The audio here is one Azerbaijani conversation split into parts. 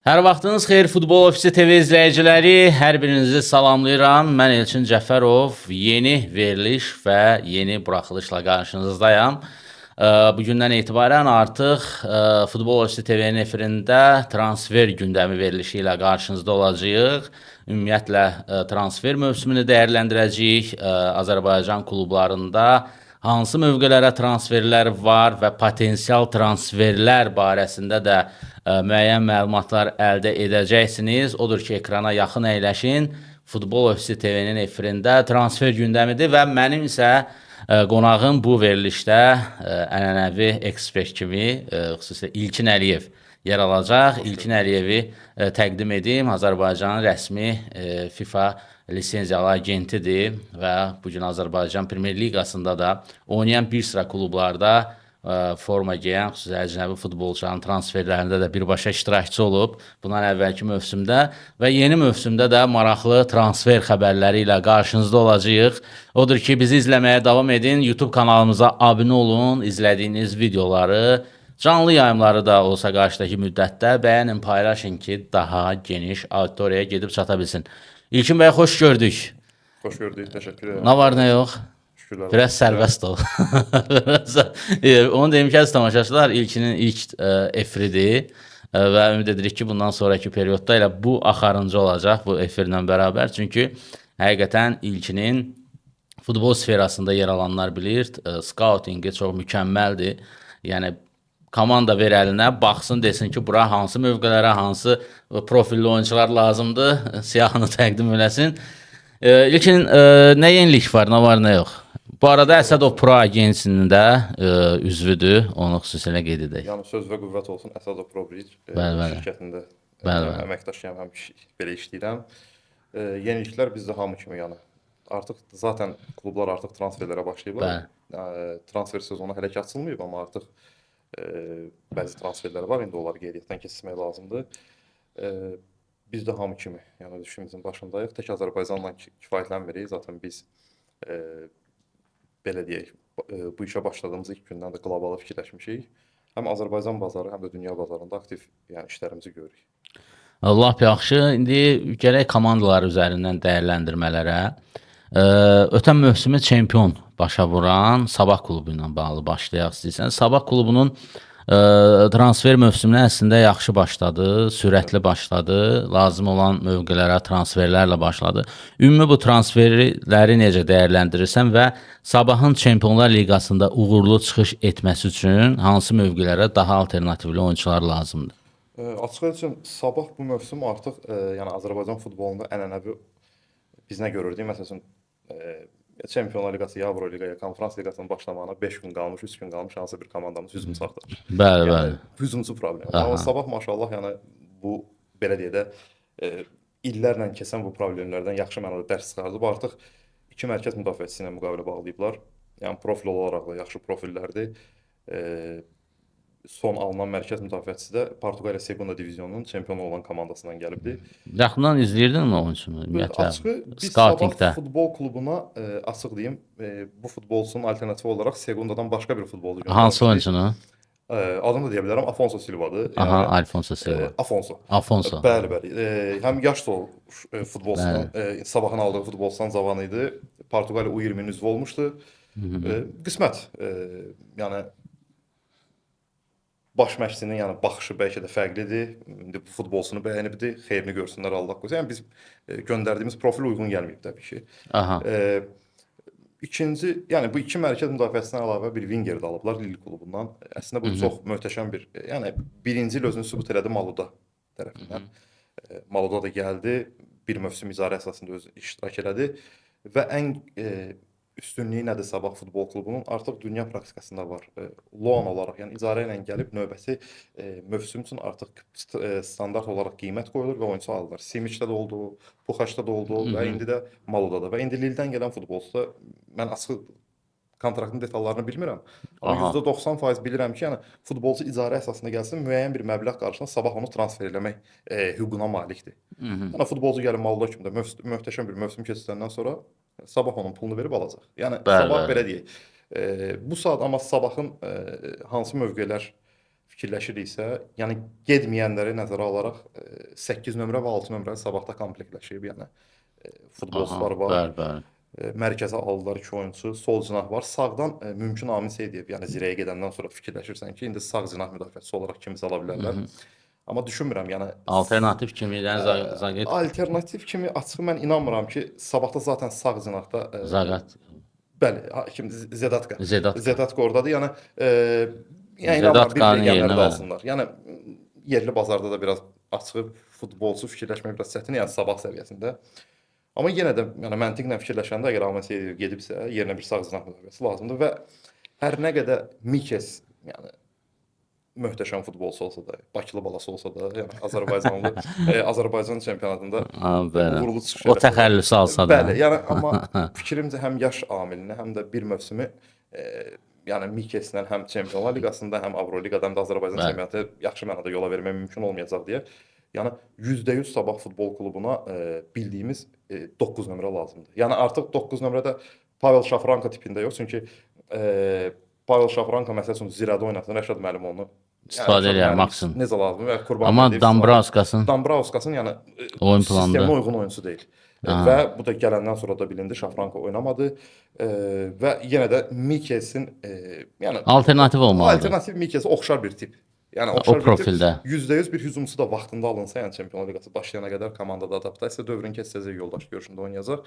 Hər vaxtınız xeyir Futbol Ofisi TV izləyiciləri, hər birinizi salamlayıram. Mən Elçin Cəfərov, yeni veriliş və yeni buraxılışla qarşınızdayam. Bugündən etibarən artıq Futbol Ofisi TV-nin efirində transfer gündəmi verilişi ilə qarşınızda olacağıq. Ümumiyyətlə transfer mövsümünü dəyərləndirəcəyik. Azərbaycan klublarında hansı mövqelərə transferlər var və potensial transferlər barəsində də müəyyən məlumatlar əldə edəcəksiniz. Odur ki, ekrana yaxın əyləşin. Futbol Ofisi TV-nin efirində transfer gündəmidir və mənim isə qonağım bu verilişdə ənənəvi ekspert kimi xüsusilə İlkin Əliyev yer alacaq. İlkin Əliyevi təqdim edim. Azərbaycanın rəsmi FIFA lisenziyalı agentidir və bugün Azərbaycan Premyer Liqasında da oynayan bir sıra klublarda forma geyən xüsusilə əcnəbi futbolçuların transferlərində də birbaşa iştirakçı olub bundan əvvəlki mövsümdə və yeni mövsümdə də maraqlı transfer xəbərləri ilə qarşınızda olacağıq. Odur ki, bizi izləməyə davam edin, YouTube kanalımıza abunə olun, izlədiyiniz videoları, canlı yayımları da olsa qarşıdakı müddətdə bəyənin, paylaşın ki, daha geniş auditoriyaya gedib çata bilsin. İlkin bəy, xoş gördük. Xoş gördük, təşəkkür edirəm. Nə var, nə yox? Şükürlər. Biraz sərbəst ol. Onu deyim ki, əziz tamaşaçılar, İlkinin ilk efiridir və ümid edirik ki, bundan sonraki periodda elə bu axarıncı olacaq bu efirlə bərabər. Çünki həqiqətən İlkinin futbol sferasında yer alanlar bilir, scoutingi çox mükəmməldir. Yəni komanda ver əlinə, baxsın, desin ki, bura hansı mövqelərə, hansı profilli oyuncular lazımdır, siyahını təqdim eləsin. İlkin, nə yenilik var, nə var, nə yox? Bu arada Əsədov Pro Agentsinin də üzvüdür, onu xüsusilə qeyd edək. Yəni söz və qüvvət olsun Əsədov Pro Bridge şirkətində əməkdaşıyam, belə işləyirəm. Yeniliklər bizdə hamı kimi yəni. Artıq zaten klublar artıq transferlərə başlayıblar. Transfer sezonu hələ ki açılmayıb, amma artıq bəzi transferlər var, indi onları qeydiyyatdan keçirmək lazımdır. Biz də hamı kimi, yəni düşümüzün başındayıq. Tək Azərbaycanla kifayətlənmirik. Zaten biz belə deyək, bu işə başladığımız ilk gündən də qlobala fikirləşmişik. Həm Azərbaycan bazarı, həm də dünya bazarında aktiv yəni işlərimizi görürük. Allah yaxşı. İndi gərək komandalar üzərindən dəyərləndirmələrə. Ötən mövsümü çempion başa vuran Sabah klubu ilə bağlı başlayaq istəyirsən. Sabah klubunun transfer mövsümünə əslində yaxşı başladı, sürətli başladı, lazım olan mövqelərə transferlərlə başladı. Ümumi bu transferləri necə dəyərləndirirsən və Sabahın Çempionlar Liqasında uğurlu çıxış etməsi üçün hansı mövqelərə daha alternativli oyuncular lazımdır? Açığı üçün Sabah bu mövsüm artıq yəni Azərbaycan futbolunda ənənəvi biz nə görürdük? Məsələn, Çempionlar Liqası, Avro Liqaya, Konferans Liqasının başlamağına 5 gün qalmış, 3 gün qalmış hansı bir komandamız hücum saxlayır. Bəli, bəli. Hücumçu problem. Amma Sabah maşallah yəni bu belə deyə də illərlə keçən bu problemlərdən yaxşı mənada dərs çıxardıb. Artıq iki mərkəz müdafiəçisi ilə müqavilə bağlayıblar. Yəni profil olaraq da yaxşı profillərdir. Son alınan mərkəz müdafiəçisi də Portuqaliya Segunda diviziyonunun çempionu olan komandasından gəlibdi. Yaxından izləyirdinmi oyunçunu? Açığı biz Sabah futbol klubuna açıq deyim, bu futbolçunun alternatifi olaraq Segundadan başqa bir futbolcu göndərmişdik. Hansı oyuncunu? Adını da deyə bilərəm, Afonso Silvadır. Aha, Alfonso Silva. Afonso. Bəli, bəli. Həm yaş da futbolçudan, Sabahın aldığı futbolçudan cavan idi. Portuqaliya U20-nin üzvü olmuşdu. Qismət, yəni baş məşqçinin yəni baxışı bəlkə də fərqlidir. İndi bu futbolçunu bəyənibdi, xeyrini görsünlər Allah qoysun. Yəni biz göndərdiyimiz profil uyğun gəlməyib təbii ki. Aha. İkinci, yəni bu iki mərkəz müdafiəçisindən əlavə bir winger də alıblar Lille klubundan. Əslində bu çox möhtəşəm bir, yəni birinci il özünü sübut elədi Maluda tərəfindən. Maluda da gəldi, bir mövsüm icarə əsasında öz iştirak elədi və ən üstünlüyü nədir Sabah futbol klubunun? Artıq dünya praktikasında var. Loan olaraq, yəni icarə ilə gəlib növbəti mövsüm üçün artıq standart olaraq qiymət qoyulur və oyunçu alırlar. Simiçdə də oldu, Puxaçda da oldu və indi də Maluda da. Və indi Lilledən gələn futbolçu da mən açıq kontraktın detallarını bilmirəm. Amma %90% bilirəm ki, yəni futbolçu icarə əsasında gəlsin, müəyyən bir məbləğ qarşılığında Sabah onu transfer eləmək hüququna malikdir. Yəni futbolçu gəlib Maluda kimi də möhtəşəm bir mövsüm keçirdikdən sonra Sabah onun pulunu verib alacaq. Yəni Sabah belə deyək. Bu saat amma Sabahın hansı mövqelər fikirləşiriksə, yəni getməyənləri nəzərə alaraq 8 nömrə və 6 nömrə Sabahda komplektləşib, yəni futbolçular var. Bəli, bəli. Mərkəzə aldılar 2 oyunçu, sol cinah var. Sağdan mümkün Amin Seydiyev, yəni Zirəyə gedəndən sonra fikirləşirsən ki, indi sağ cinah müdafiəçisi olaraq kimisə ala bilərlər. Amma düşünmürəm, yəni Alternativ kimi yəni Zaqet alternativ kimi açıq mən inanmıram ki, Sabahda zaten sağ cinahda Zaqat bəli, kim Zedatka. Zedatka. Zedatka ordadır. Yəni yəni Zedatkanın bir yerinə legioner alsınlar. Yəni yerli bazarda da biraz açıq futbolçu fikirləşmək biraz çətin, yəni Sabah səviyyəsində. Amma yenə də yəni məntiqlə fikirləşəndə əgər Amin Seydiyev gedibsə, yerinə bir sağ cinah müdafiəçisi lazımdır və hər nə qədər Mikes, yəni möhtəşəm futbolçu olsa da, Bakılı balası olsa da, yəni Azərbaycanlı Azərbaycan çempionatında bəli. uğurlu çıxış O eləsə də, təxəllüsü alsa da. bəli, yəni amma fikrimcə həm yaş amilini, həm də bir mövsümü yəni Mikeslə həm Çempionlar Liqasında, həm Avroliqada, həm də Azərbaycan çempionatı yaxşı mənada yola vermək mümkün olmayacaq deyə. Yəni %100 Sabah futbol klubuna bildiyimiz 9 nömrə lazımdır. Yəni artıq 9 nömrədə Pavel Şafranka tipində yox, çünki Pavel Şafranka məsəl üçün Zirədə oynasın, Rəşad müəllim onu İstifadə eləyər maksimum. necə lazım və Qurban Amma Bəyliyev Dambrauskasın yəni oyun planında sistemə uyğun oyunçu deyil. Və bu da gələndən sonra da bilindi Şafranka oynamadı və yenə də Mikesin yəni alternativ olmalıdır. alternativ Mikes oxşar bir tip. Yəni O oxşar profildə. bir tip. %100 bir hücumçu da vaxtında alınsa, yəni Çempionlar Liqası başlayana qədər komandada adaptasiya dövrünü keçəcək, yoldaş görüşündə oynayacaq.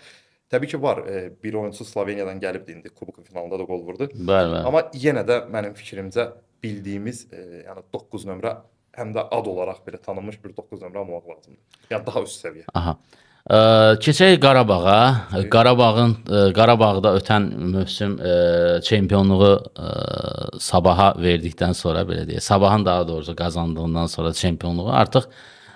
Təbii ki var, bir oyunçu Sloveniyadan gəlibdi indi Kubokun finalında da gol vurdu. Bəli, bəli. Amma yenə də mənim fikrimcə bildiyimiz yəni 9 nömrə həm də ad olaraq belə tanınmış bir 9 nömrə almaq lazımdır. Yəni daha üst səviyyə. Aha. Keçək Qarabağa. Qarabağda ötən mövsüm çempionluğu Sabaha verdikdən sonra belə deyək, Sabahın daha doğrusu qazandığından sonra çempionluğu artıq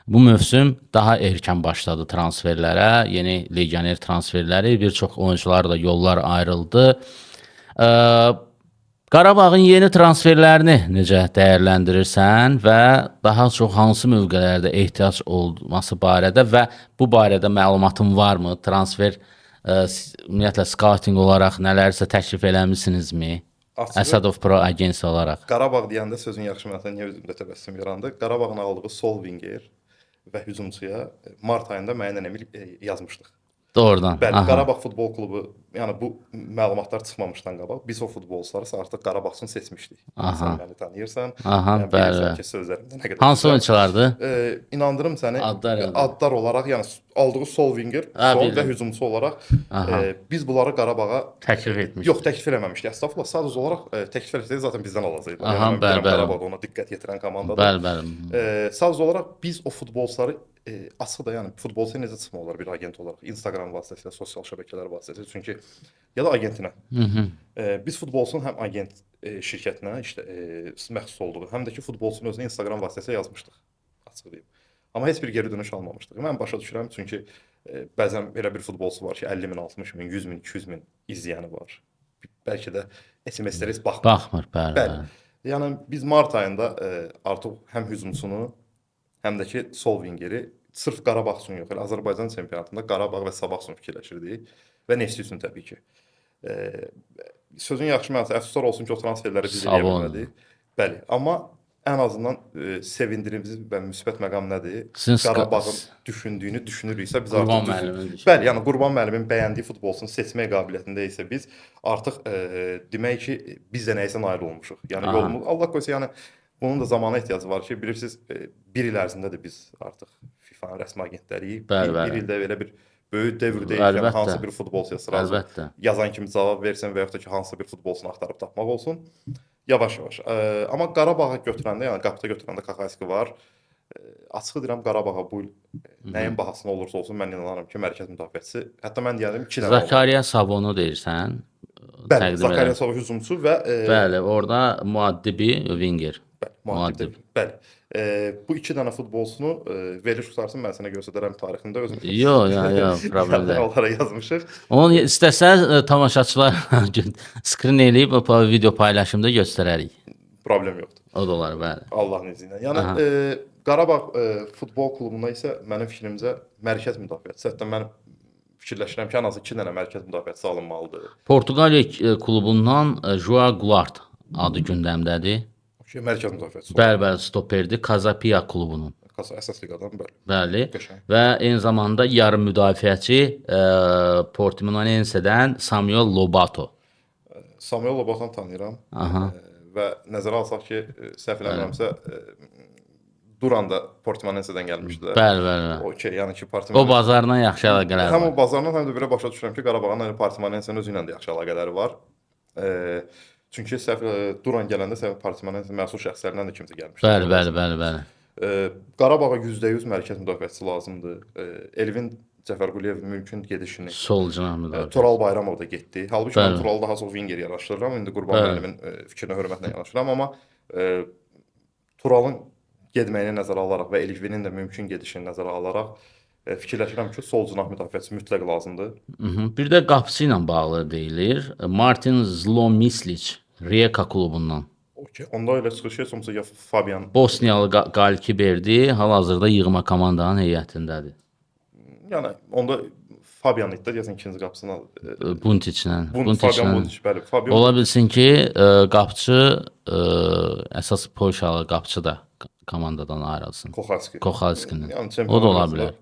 bu mövsüm daha erkən başladı transferlərə, yeni legioner transferləri, bir çox oyunçular da yollar ayrıldı. Qarabağın yeni transferlərini necə dəyərləndirirsən və daha çox hansı mövqelərdə ehtiyac olması barədə və bu barədə məlumatın varmı? Transfer ümumiyyətlə scouting olaraq nələrsə təklif eləmisinizmi? Əsədov Pro agensiya olaraq. Qarabağ deyəndə sözün yaxşı mənasında niyə üzümdə təbəssüm yarandı? Qarabağın aldığı sol winger və hücumçuya mart ayında müəyyən əmr yazmışdıq. Doğrudan. Bəli, Qarabağ futbol klubu, yəni bu məlumatlar çıxmamışdan qabaq biz o futbolçuları artıq Qarabağ üçün seçmişdik. Sən məni tanıyırsan. Aha, bəli. Ki sözlərimdə nə qədər. Hansı oyunçulardır? İnandırım səni Adlar olaraq, yəni aldığı sol winger, sol və hücumçu olaraq biz bunları Qarabağa təklif etmişdik. Yox, təklif eləməmişdik. Əslində sadəcə olaraq təklif etsəydik zaten bizdən alacaqdılar. Yəni bəli. Qarabağ ona diqqət yetirən komandadır. Bəli. Sadəcə olaraq biz o futbolçuları açıq da, yəni futbolçuya necə çıxmaq olar bir agent olaraq? Instagram vasitəsilə, sosial şəbəkələr vasitəsilə. Çünki ya da agentinə. Biz futbolçunun həm agent şirkətinə məxsus olduğu, həm də ki futbolçunun özünə Instagram vasitəsilə yazmışdıq. Açıq deyim. Amma heç bir geri dönüş almamışdıq. Mən başa düşürəm, çünki bəzən belə bir futbolçu var ki, 50 min, 60 min, 100 min, 200 min izləyəni var. Bəlkə də SMS-lərə heç baxmır. Bəli. Yəni biz mart ayında artıq həm hücumçunu, həm də ki sol wingeri sırf Qarabağ üçün yox, elə Azərbaycan çempionatında Qarabağ və Sabah üçün fikirləşirdik və Neftçi üçün təbii ki. Sözün yaxşı mənası əfsuslar olsun ki, o transferləri biz eləyə bilmədik. Bəli, amma ən azından sevindirici və müsbət məqam nədir? Qarabağın düşündüyünü düşünürüksə biz artıq bəli, yəni Qurban müəllimin bəyəndiyi futbolçunu seçmək qabiliyyətində isə biz artıq demək ki, biz də nəyisə nail olmuşuq. Yəni yolumuz Allah qoysa, yəni bunun da zamana ehtiyacı var ki, bilirsiniz, bir il ərzində də biz artıq FIFA-nın rəsmi agentləriyik. Bir ildə belə bir böyük dövrdəyik, yəni hansı bir futbolçuya sırası yazan kimi cavab versin və yaxud da ki, hansı bir futbolçunu axtarıb tapmaq olsun. Yavaş-yavaş. Amma Qarabağa götürəndə, yəni qapıda götürəndə Kakayski var. Açıq deyirəm, Qarabağa bu il nəyin bahasına olursa olsun, mən inanıram ki, mərkəz müdafiəçisi, hətta mən deyərdim 2 dənə Zakariya Sabonu deyirsən. Bəli, Zakariya Sabon hücumçu və bəli, orada müaddibi winger. Bəli. Bu 2 dənə futbolçunu veriliş qutarsın, mən sənə göstərərəm tarixində özüm. Yox, problem deyil. Onlara yazmışıq. Onu istəsəz tamaşaçılar skrin eləyib video paylaşımda göstərərik. Problem yoxdur. O da olar, bəli. Allahın izni ilə. Yəni Qarabağ futbol klubuna isə mənim fikrimcə mərkəz müdafiəçisi, hətta mən fikirləşirəm ki, ən azı 2 dənə mərkəz müdafiəçisi alınmalıdır. Portuqaliya klubundan Joao Goulart adı gündəmdədir. Şey, mərkəz müdafiəçisi olur. Bəli, stoperdir Kazapia klubunun. Kasa əsas liqadan bəli. Bəli. Qəşəng. Və eyni zamanda yarım müdafiəçi Portimonense'dən Samuel Lobato. Samuel Lobaton tanıyıram. Aha. Və nəzərə alsaq ki, səhv eləmirəmsə, Duran da Portimonense'dən gəlmişdi də. Bəli. Okey, yəni ki, O Portimonense bazarla yaxşı əlaqələr həm var. o bazarla, həm də belə başa düşürəm ki, Qarabağın Portimonense'nin özü ilə də yaxşı əlaqələri var. Çünki səhv Duran gələndə səhv Portimonense məsul şəxslərindən də kimsə gəlmişdi. Bəli. Qarabağa %100 mərkəz müdafiəçisi lazımdır. Elvin Cəfərquliyev mümkün gedişini Sol cinah müdafiə. Tural Bayramov da getdi. Halbuki Bəli. mən Turalı daha çox winger yaraşdırıram. İndi Qurban Bəli. müəllimin fikrinə hörmətlə yanaşıram, amma Turalın getməyini nəzərə alaraq və Elvinin də mümkün gedişini nəzərə alaraq fikirləşirəm ki, sol cinah müdafiəçisi mütləq lazımdır. Bir də qapısı ilə bağlı deyilir. Martin Zlomislic Rijeka klubundan. Okey. Onda elə çıxış heç olmasa ya Fabian, Bosniyalı Galkiberdi hal-hazırda yığma komandanın heyətindədir. yəni onda Fabian idi, deyəsən ikinci qapısına. Buntiçlə. Fabian Buntic, bəli. Fabian Ola bilsin ki, qapıçı əsas Polşalı qapıçı da komandadan ayrılsın. Kochalskinin. Yəni O da ola bilər.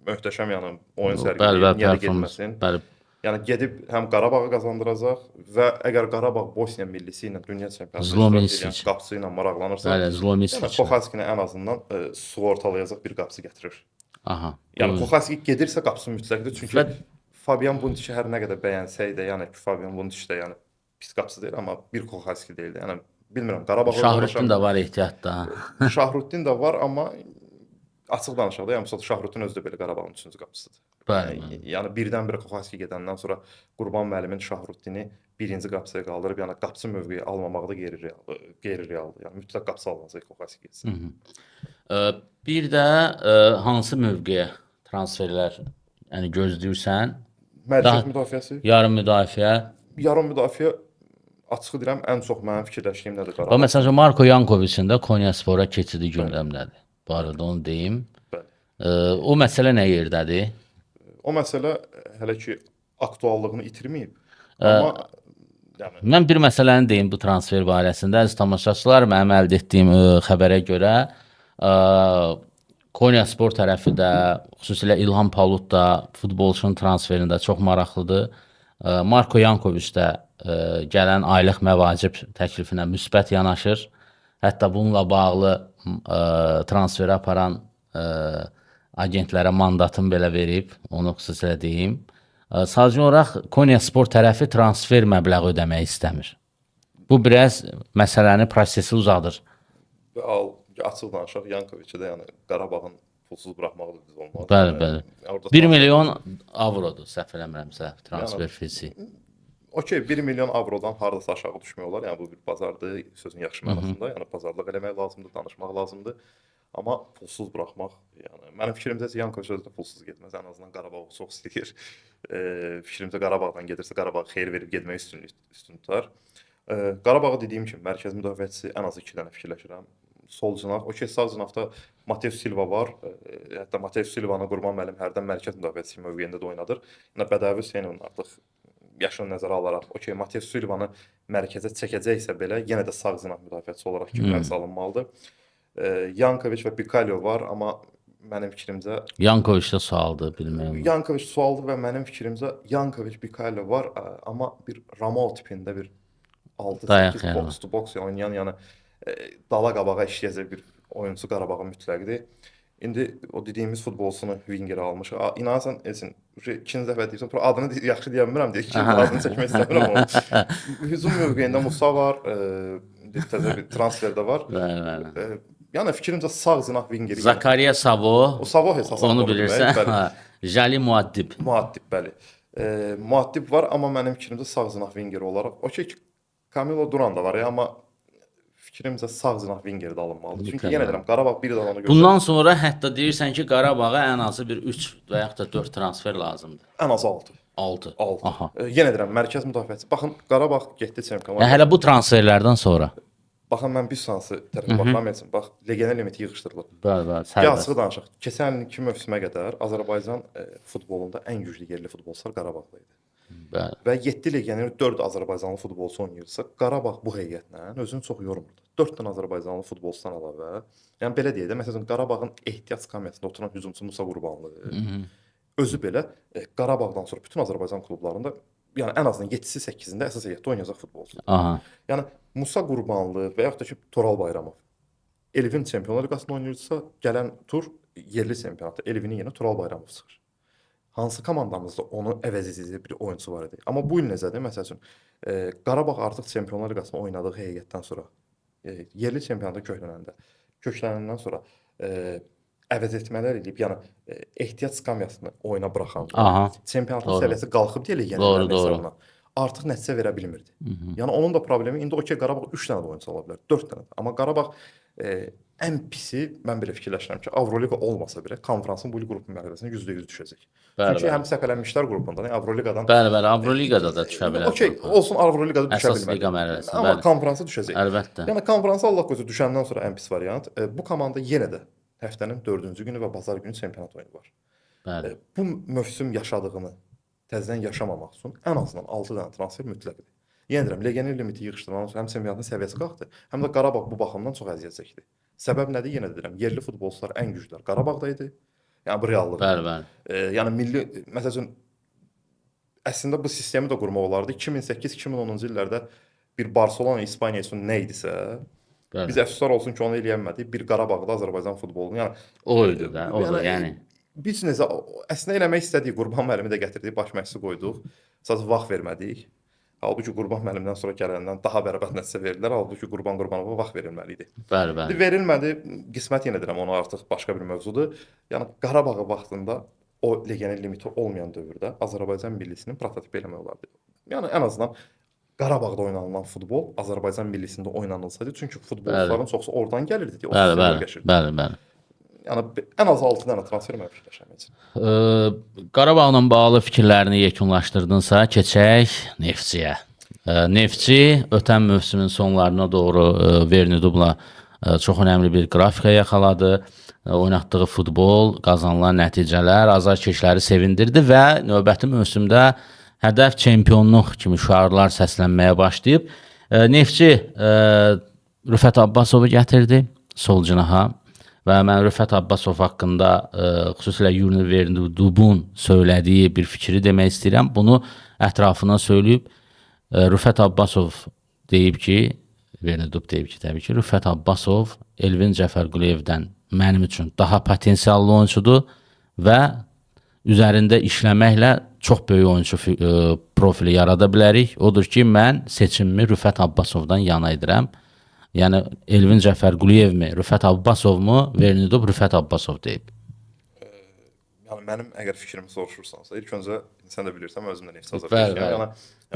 Möhtəşəm yəni oyun Bəli, sərgiləyir, niyə də performans. getməsin. Bəli. Yəni gedib həm Qarabağı qazandıracaq və əgər Qarabağ Bosniya millisi ilə dünya çempionatında Zlomisic. iştirak edən qapısı ilə maraqlanırsa, Bəli, Zlomislic. yəni Kochalskini ən azından sığortalayacaq bir qapısı gətirir. Aha. Yəni Kochalski gedirsə qapısı mütləqdir. Çünki Və- Fabian Buntici hər nə qədər bəyənsək də, yəni ki, Fabian Buntici də yəni pis qapısı deyil, amma bir Kochalski deyil də. Yəni bilmirəm, Qarabağ Şahrutdin də var ehtiyatda. Şahrutdin də var, amma açıq danışaq da, yəni məsələn Şahrutdin özü də belə Qarabağın 3-cü qapısıdır. Bəli. Yəni birdən-birə Kochalski gedəndən sonra Qurban müəllimin Şahrutdini birinci qapısıya qaldırıb, yəni qapıçı mövqeyi almamağı da qeyri-realdır. Yəni mütləq qapısı alınacaq Kochalski getsin. Bir də hansı mövqeyə transferlər yəni gözləyirsən? Mərkəz müdafiəsi, Yarım müdafiə. yarım müdafiə açıq deyirəm, ən çox mənim fikirləşdiyim nədir Və Qarabağ? məsələn Marko Yankoviçin də Konyaspora keçidi gündəmdədir. Bu arada onu deyim. Bəli. O məsələ nə yerdədir? O məsələ hələ ki aktuallığını itirməyib. Amma yəni Mən bir məsələni deyim bu transfer barəsində. Əziz tamaşaçılar, mənim əldə etdiyim xəbərə görə Konyaspor tərəfi də, xüsusilə İlham Palut da futbolçunun transferində çox maraqlıdır. Marko Yankoviç də gələn aylıq məvacib təklifinə müsbət yanaşır. Hətta bununla bağlı transferi aparan agentlərə mandatını belə verib, onu xüsusilə deyim. Sadəcə olaraq Konyaspor tərəfi transfer məbləği ödəmək istəmir. Bu biraz məsələni, prosesi uzadır. açıq danışaq, Yankoviçə də yəni Qarabağın pulsuz buraxmağı da düz olmaz. Bəli. 1 milyon avrodur, səhv eləmirəmsə, transfer fisi. Okey, 1 milyon avrodan hardasa aşağı düşmək olar. Yəni bu bir bazardır, sözün yaxşı mənasında. Yəni bazarlıq eləmək lazımdır, danışmaq lazımdır. Amma pulsuz buraxmaq, yəni mənim fikrimcə Yankoviç özü də pulsuz getməz. Ən azından Qarabağ çox istəyir. Fikrimcə Qarabağdan gedirsə Qarabağ xeyir verib getmək üstün tutar. Qarabağı dediyim kimi mərkəz müdafiəçisi ən az 2 dənə fikirləşirəm. Sol cinah, okey, sağ cinahda Mateus Silva var. Hətta Mateus Silvanı Qurban müəllim hərdən mərkəz müdafiəçisi mövqeyində də oynadır. Yəni Bədəvi Hüseynovun artıq yaşını nəzərə alaraq, okey, Mateus Silvanı mərkəzə çəkəcəksə belə, yenə də sağ cinah müdafiəçisi olaraq kimlər salınmalıdır. Yankoviç və Bikalyo var, amma mənim fikrimcə Yankoviç də sualdır, bilmirəm. Yankoviç sualdır və mənim fikrimcə Yankoviç, Bikalyo var, amma bir Ramon tipində bir 6-8 box to box oynayan, yəni dala qabağa işləyəcək bir oyunçu Qarabağa mütləqdir. İndi o dediyimiz futbolçunu Wingerə almış. İnanırsan, Elçin, ikinci dəfə deyirsən, adını yaxşı deyə bilmirəm deyə, ikinci adını çəkmək istəmirəm onu. Hücum mövqeyində Musa var, təzə bir transfer də var. Bəli. Yəni fikrimcə sağ cinah Wingeri. Zakariya Savo. O Savo hesabı. Onu bilirsən. Jali Muaddib. Muaddib, bəli. Muaddib var, amma mənim fikrimcə sağ cinah Wingeri olaraq. Okey, Camilo Duran da var ya, amma fikrimcə sağ cinah Winger də alınmalıdır. Çünki yenə deyirəm, Qarabağ bir də onu göstərir. Bundan sonra hətta deyirsən ki, Qarabağa ən azı bir 3 və yaxud da 4 transfer lazımdır. Ən az 6. 6. Aha. Yenə deyirəm, mərkəz müdafiəçisi. Baxın, Qarabağ getdi çempionlar. Hələ bu transferlərdən sonra. Baxın, mən bir sansı tərəfə baxmam üçün, bax, legioner limiti yığışdırılıb. Bəli, Yazığı danışaq. Keçən ilki mövsümə qədər Azərbaycan futbolunda ən güclü yerli futbolçular Qarabağda idi. Bəli. və 7 legioner 4 Azərbaycanlı futbolçu oynayırsa, Qarabağ bu heyətlə özünü çox yormurdu. 4 dənə Azərbaycanlı futbolçudan əlavə, yəni belə deyək də, məsələn Qarabağın ehtiyat skamyasında oturan hücumçu Musa Qurbanlı özü belə Qarabağdan sonra bütün Azərbaycan klublarında, yəni ən azından 7-si 8-ində əsas heyətdə oynayacaq futbolçudur. Aha. Yəni Musa Qurbanlı və yaxud da ki Toral Bayramov Elvin Çempionlar Liqasında oynayırsa, gələn tur yerli çempionatda Elvinin yerinə Toral Bayramov çıxır. Hansı komandamızda onu əvəz edəcək bir oyunçu var idi. Amma bu il necədir? Məsəl üçün Qarabağ artıq Çempionlar Liqasında oynadığı heyətdən sonra yerli çempionata köklənəndən sonra əvəz etmələr edib, yəni ehtiyat skamyasını oyuna buraxan, çempionatın səviyyəsi qalxıb deyə legionerlərin hesabına artıq nəticə verə bilmirdi. Yəni onun da problemi indi okey Qarabağ 3 dənə də oyunçu ala bilər, 4 dənə. Amma Qarabağ ən pisi mən belə fikirləşirəm ki, Avroliqa olmasa belə konfransın bu il qrup mərhələsinə %100 düşəcək. Çünki həm səpələnmişlər qrupunda, yəni Avroliqadan Bəli, Avroliqada da düşə bilər. Okey, olsun Avroliqada düşə Əsas liqa mərhələsi. Amma konfransa düşəcək. Əlbəttə. Yəni konfransa Allah qoysa düşəndən sonra ən pis variant bu komanda yenə də həftənin 4-cü günü və bazar günü çempionat oyunu var. Bəli. Bu mövsüm yaşadığını təzədən yaşamamaq üçün ən azından 6 dənə transfer mütləqdir. Yenə deyirəm, legioner limiti yığışdırılandan sonra həm çempionatın səviyyəsi qalxdı, həm də Qarabağ bu baxımdan çox əziyyət çəkdi. Səbəb nədir? Yenə deyirəm, yerli futbolçular ən güclülər Qarabağda idi. Yəni bu reallıq. Bəli. Yəni milli məsəl üçün əslində bu sistemi də qurmaq olardı. 2008-2010-cu illərdə bir Barselona İspaniya üçün nə idisə, biz əfsuslar olsun ki, onu eləyə bilmədik. Bir Qarabağda Azərbaycan futbolunu, yəni o idi də, o da yəni. Biz necə əslində eləmək istədik, Qurban müəllimi də gətirdik, baş məşqçi qoyduq. Sadəcə vaxt vermədik. Halbuki Qurban müəllimdən sonra gələndən daha bərabər nəticə verdilər. Halbuki Qurban Qurbanova vaxt verilməli idi. Bəli. Verilmədi. Qismət yenə deyirəm, onu artıq başqa bir mövzudur. Yəni Qarabağı vaxtında o legioner limiti olmayan dövrdə Azərbaycan millisinin prototipi eləmək olardı. Yəni ən azından Qarabağda oynanılan futbol Azərbaycan millisində oynanılsaydı, çünki futbolçuların çoxsu oradan gəlirdi deyə. Bəli. Yəni ən az 6 dənə transfer mən fikirləşirəm. Qarabağla bağlı fikirlərini yekunlaşdırdınsa, keçək Neftçiyə. Neftçi ötən mövsümün sonlarına doğru Vernidubla çox önəmli bir qrafika yaxaladı. Oynatdığı futbol, qazanılan nəticələr azarkeşləri sevindirdi və növbəti mövsümdə hədəf çempionluq kimi şüarlar səslənməyə başlayıb. Neftçi Rüfət Abbasovu gətirdi sol cinaha. Və mən Rüfət Abbasov haqqında xüsusilə Yuri Vernidubun söylədiyi bir fikri demək istəyirəm. Bunu ətrafına söyləyib. Rüfət Abbasov deyib ki, Vernidub deyib ki, təbii ki, Rüfət Abbasov Elvin Cəfərquliyevdən mənim üçün daha potensiallı oyunçudur və üzərində işləməklə çox böyük oyunçu profili yarada bilərik. Odur ki, mən seçimimi Rüfət Abbasovdan yana edirəm. Yəni Elvin Cəfərquliyevmi, Rüfət Abbasovmu, Vernidub Rüfət Abbasov deyib. Yəni mənim əgər fikrimi soruşursansa, ilk öncə sən də bilirsən, özüm də Neftçi azarkeşiyəm.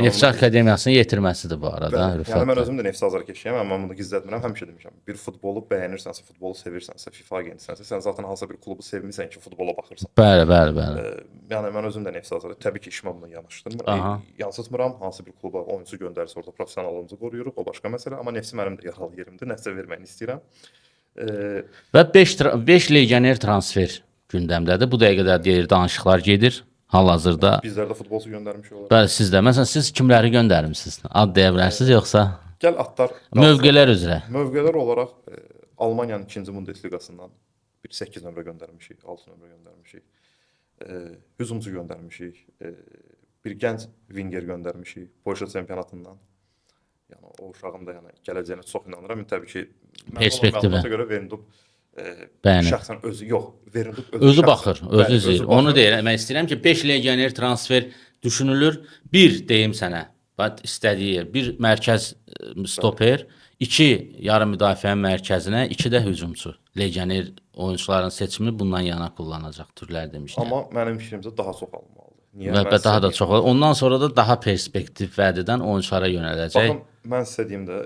Neftçi Akademiyasının yetirməsidir bu arada. Yəni mən özüm də Neftçi azarkeşiyəm, amma bunu gizlətmirəm, həmişə demişəm. Bir futbolu bəyənirsənsə, futbolu sevirsənsə, FIFA agentisinsə, sən zaten hansısa bir klubu sevmisən ki, futbola baxırsan. Bəli. Yəni mən özüm də Neftçi azarkeşiyəm. Təbii ki, işimə bunu yanaşdırmıram, yansıtmıram. Hansı bir kluba oyunçu göndərirsə, orada professionallığımızı qoruyuruq, o başqa məsələ. Amma Neftçi mənim də yaralı yerimdir, nəticə verməyini istəyirəm. Və 5 legioner transfer gündəmdədir. Bu dəqiqədə deyir danışıqlar gedir. Hal-hazırda bizlər də futbolçu göndərmişik olar. Bəli, siz də. Məsələn, siz kimləri göndərmisiniz? Ad deyə bilərsiniz yoxsa? Gəl atlar. Mövqelər üzrə. Mövqelər olaraq Almaniyanın 2-ci Bundesliqasından bir 8 nömrə göndərmişik, 6 nömrə göndərmişik. Hücumçu göndərmişik. Bir gənc winger göndərmişik Polşa çempionatından. Yəni o uşağın da yəni gələcəyinə çox inanıram. Təbii ki, perspektivə görə Vernidub şəxsən özü yox, Vernidub özü baxır, özü izləyir. Onu demək istəyirəm ki, 5 legioner transfer düşünülür. Bir deyim sənə, istədiyi bir mərkəz stoper, 2 yarım müdafiənin mərkəzinə, 2 də hücumçu. Legioner oyunçuların seçimi bundan yana kullanacaq türlər demişlər. Amma mənim fikrimcə daha çox alınmalıdır. Və daha da çox. Ondan sonra da daha perspektiv vəd edən oyunçulara yönələcək. Baxın, mən sizə deyim də,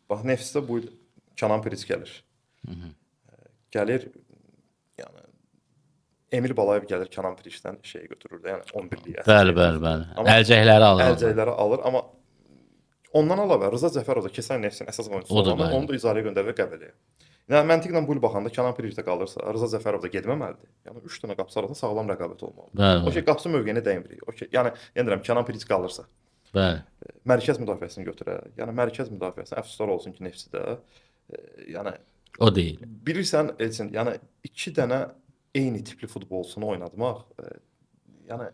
bax Neftçidə bu il Kənan Piriç gəlir. Gəlir, yəni Emil Balayev gəlir Kənan Piriçdən şeyi götürür də, yəni 11-liyə. Bəli. Əlcəkləri alır. Əlcəkləri alır, amma ondan əlavə Rıza Cəfərov da keçən Neftçinin əsas oyunçusu olan, onu da icarəyə göndərir Qəbələyə. Yəni məntiqlə bu il baxanda Kənan Piricdə qalırsa, Rıza Zəfərov da getməməlidir. Yəni 3 dənə qapısı arasında sağlam rəqabət olmalıdır. Bəli, O ki, qapısı mövqeyinə dəymirik. O ki, yəni deyirəm Kənan Piric qalırsa, bəli. mərkəz müdafiəsini götürə. Yəni mərkəz müdafiəsi əfsuslar olsun ki, Neftçidə yəni O deyil. bilirsən Elçin, yəni 2 dənə eyni tipli futbolçunu oynatmaq yəni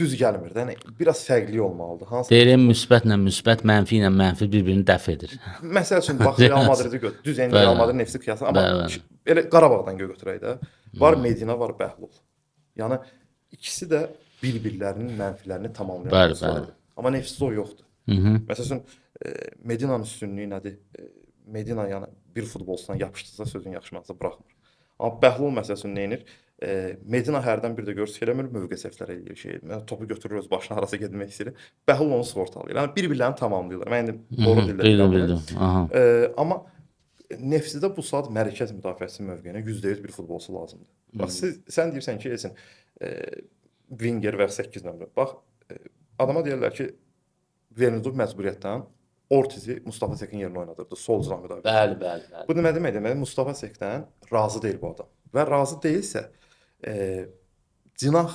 düz gəlmir də. Yəni biraz fərqli olmalıdır. Hansı Deyirəm müsbətlə müsbət, mənfi ilə mənfi bir-birini dəf edir. məsəl üçün bax Real Madridi götür. Düz yəni Real Madrid Neftçi qiyası, amma Bəli. elə Qarabağdan götürək də. Var Medina, var Bəhlul. Yəni ikisi də bir-birlərinin mənfilərini tamamlayan Bəli, futbolçulardır. Amma Neftçidə o yoxdur. Məsəl üçün Medinanın üstünlüyü nədir? Medina yəni bir futbolçudan yapışdırsa sözün yaxşımansa buraxmır. Amma Bəhlul məsəl üçün nə edir? Medina hərdən bir də görürsüz ki, eləmir, mövqe səhvləri eləyir şey. Topu götürür öz başına harasa getmək istəyir. Bəhlul onu sığortalayır. Yəni bir-birlərini tamamlayırlar. Mən indi doğru dildə Bildim. Aha. Amma Neftçidə bu saat mərkəz müdafiəsi mövqeyinə %100 bir futbolçu lazımdır. Bax sən deyirsən ki, Elçin, winger və 8 nömrə. Bax adama deyirlər ki, Vermuzov məcburiyyətdən Ortizi Mustafa Sekin yerinə oynadırdı, sol cinah müdafiəsi. Bəli. Bu nə demək? Deməli Mustafa Sekdən razı deyil bu adam. Və razı deyilsə, cinah